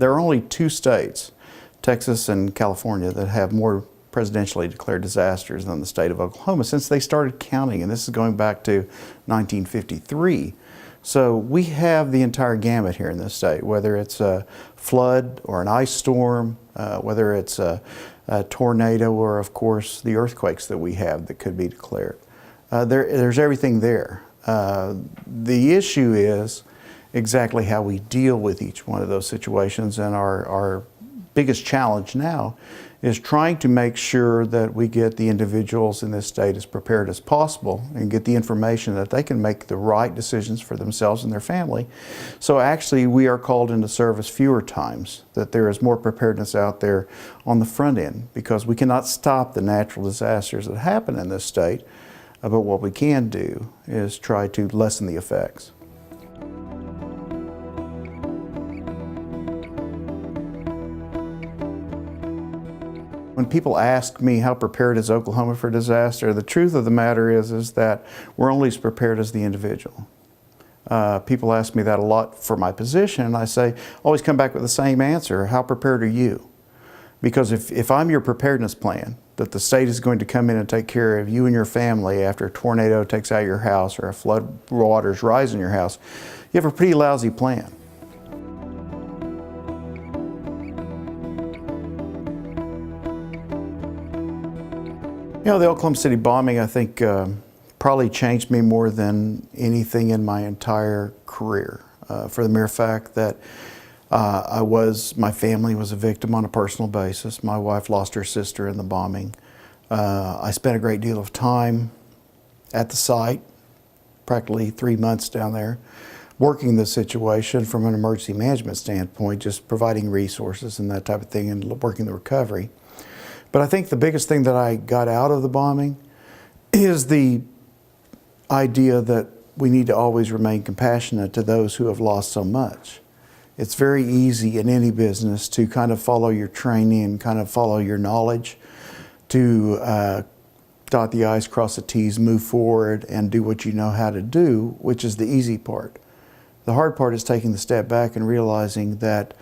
There are only two states, Texas and California, that have more presidentially declared disasters than the state of Oklahoma since they started counting, and this is going back to 1953. So we have the entire gamut here in this state, whether it's a flood or an ice storm, whether it's a tornado, or of course the earthquakes that we have that could be declared. There's everything there. The issue is exactly how we deal with each one of those situations, and our biggest challenge now is trying to make sure that we get the individuals in this state as prepared as possible and get the information that they can make the right decisions for themselves and their family. So actually we are called into service fewer times, that there is more preparedness out there on the front end, because we cannot stop the natural disasters that happen in this state, but what we can do is try to lessen the effects. When people ask me how prepared is Oklahoma for disaster, the truth of the matter is that we're only as prepared as the individual. People ask me that a lot for my position, and I say, always come back with the same answer: how prepared are you? Because if I'm your preparedness plan, that the state is going to come in and take care of you and your family after a tornado takes out your house or a flood waters rise in your house, you have a pretty lousy plan. You know, the Oklahoma City bombing, I think, probably changed me more than anything in my entire career, for the mere fact that my family was a victim on a personal basis. My wife lost her sister in the bombing. I spent a great deal of time at the site, practically 3 months down there, working the situation from an emergency management standpoint, just providing resources and that type of thing, and working the recovery. But I think the biggest thing that I got out of the bombing is the idea that we need to always remain compassionate to those who have lost so much. It's very easy in any business to kind of follow your training and kind of follow your knowledge, to dot the I's, cross the T's, move forward and do what you know how to do, which is the easy part. The hard part is taking the step back and realizing that,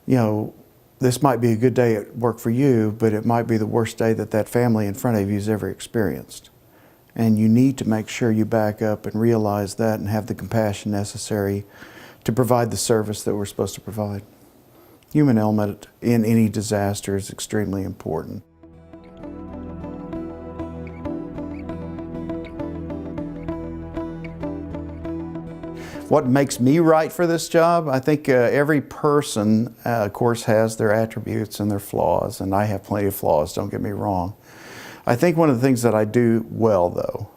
you know, this might be a good day at work for you, but it might be the worst day that that family in front of you has ever experienced. And you need to make sure you back up and realize that and have the compassion necessary to provide the service that we're supposed to provide. Human element in any disaster is extremely important. What makes me right for this job? I think every person, of course, has their attributes and their flaws, and I have plenty of flaws, don't get me wrong. I think one of the things that I do well, though,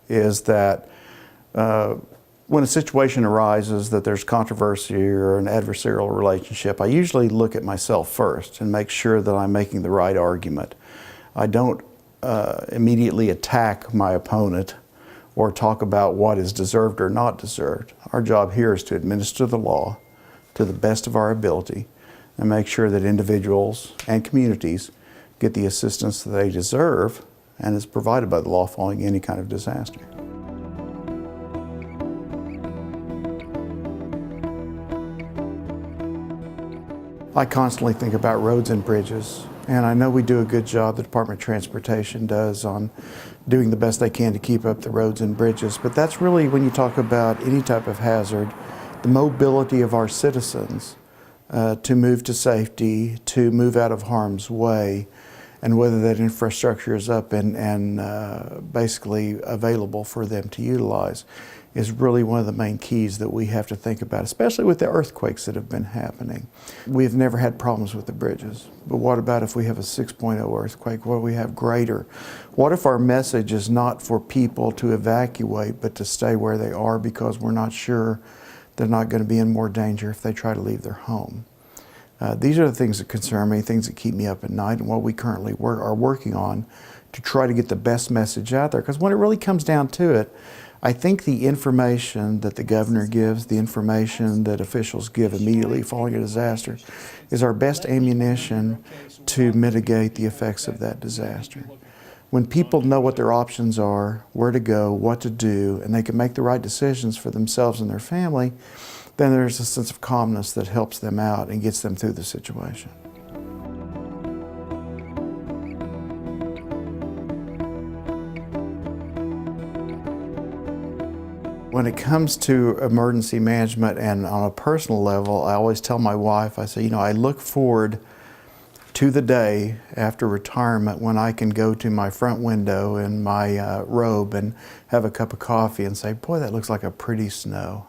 is that when a situation arises that there's controversy or an adversarial relationship, I usually look at myself first and make sure that I'm making the right argument. I don't immediately attack my opponent or talk about what is deserved or not deserved. Our job here is to administer the law to the best of our ability and make sure that individuals and communities get the assistance that they deserve and is provided by the law following any kind of disaster. I constantly think about roads and bridges, and I know we do a good job, the Department of Transportation does, on doing the best they can to keep up the roads and bridges, but that's really, when you talk about any type of hazard, the mobility of our citizens to move to safety, to move out of harm's way, and whether that infrastructure is up and basically available for them to utilize is really one of the main keys that we have to think about, especially with the earthquakes that have been happening. We've never had problems with the bridges, but what about if we have a 6.0 earthquake? What do we have greater? What if our message is not for people to evacuate, but to stay where they are because we're not sure they're not going to be in more danger if they try to leave their home? These are the things that concern me, things that keep me up at night, and what we currently are working on to try to get the best message out there. Because when it really comes down to it, I think the information that the governor gives, the information that officials give immediately following a disaster, is our best ammunition to mitigate the effects of that disaster. When people know what their options are, where to go, what to do, and they can make the right decisions for themselves and their family, then there's a sense of calmness that helps them out and gets them through the situation. When it comes to emergency management and on a personal level, I always tell my wife, I say, you know, I look forward to the day after retirement when I can go to my front window in my robe and have a cup of coffee and say, boy, that looks like a pretty snow.